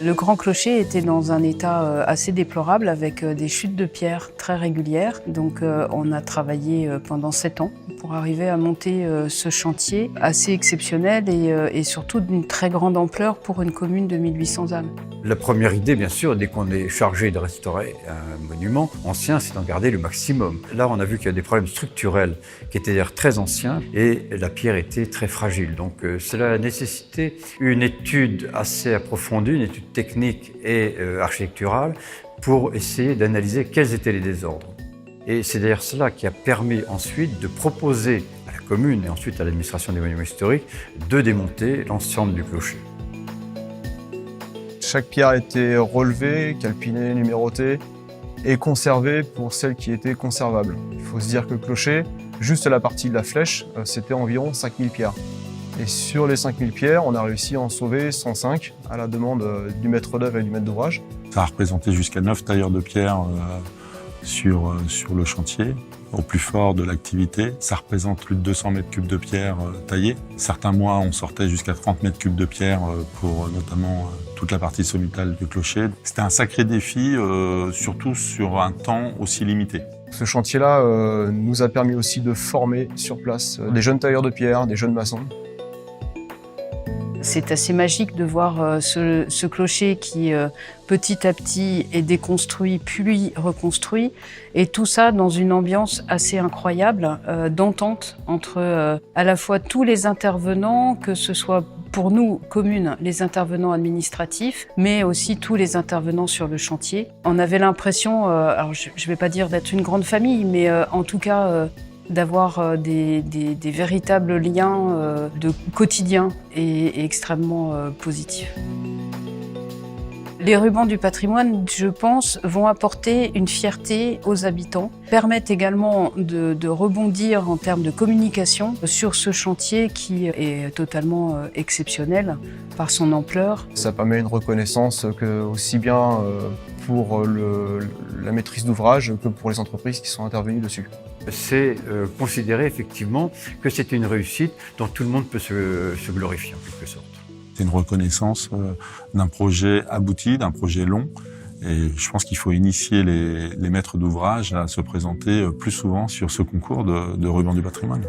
Le grand clocher était dans un état assez déplorable avec des chutes de pierre très régulières. Donc on a travaillé pendant 7 ans pour arriver à monter ce chantier assez exceptionnel et surtout d'une très grande ampleur pour une commune de 1800 âmes. La première idée, bien sûr, dès qu'on est chargé de restaurer un monument ancien, c'est d'en garder le maximum. Là, on a vu qu'il y a des problèmes structurels qui étaient d'ailleurs très anciens et la pierre était très fragile. Donc cela a nécessité une étude assez approfondie, une étude technique et architecturale pour essayer d'analyser quels étaient les désordres. Et c'est d'ailleurs cela qui a permis ensuite de proposer à la commune et ensuite à l'administration des monuments historiques de démonter l'ensemble du clocher. Chaque pierre a été relevée, calpinée, numérotée et conservée pour celles qui étaient conservables. Il faut se dire que le clocher, juste la partie de la flèche, c'était environ 5000 pierres. Et sur les 5000 pierres, on a réussi à en sauver 105 à la demande du maître d'œuvre et du maître d'ouvrage. Ça a représenté jusqu'à 9 tailleurs de pierre sur le chantier. Au plus fort de l'activité, ça représente plus de 200 mètres cubes de pierre taillées. Certains mois, on sortait jusqu'à 30 mètres cubes de pierre pour notamment toute la partie sommitale du clocher. C'était un sacré défi, surtout sur un temps aussi limité. Ce chantier-là nous a permis aussi de former sur place des jeunes tailleurs de pierre, des jeunes maçons. C'est assez magique de voir ce clocher qui, petit à petit, est déconstruit puis reconstruit. Et tout ça dans une ambiance assez incroyable d'entente entre à la fois tous les intervenants, que ce soit pour nous, communes, les intervenants administratifs, mais aussi tous les intervenants sur le chantier. On avait l'impression, alors je ne vais pas dire d'être une grande famille, mais en tout cas d'avoir des véritables liens de quotidien et extrêmement positifs. Les rubans du patrimoine, je pense, vont apporter une fierté aux habitants, permettent également de rebondir en termes de communication sur ce chantier qui est totalement exceptionnel par son ampleur. Ça permet une reconnaissance aussi bien pour la maîtrise d'ouvrage que pour les entreprises qui sont intervenues dessus. C'est considérer effectivement que c'est une réussite dont tout le monde peut se glorifier en quelque sorte. C'est une reconnaissance d'un projet abouti, d'un projet long. Et je pense qu'il faut initier les maîtres d'ouvrage à se présenter plus souvent sur ce concours de rubans du patrimoine.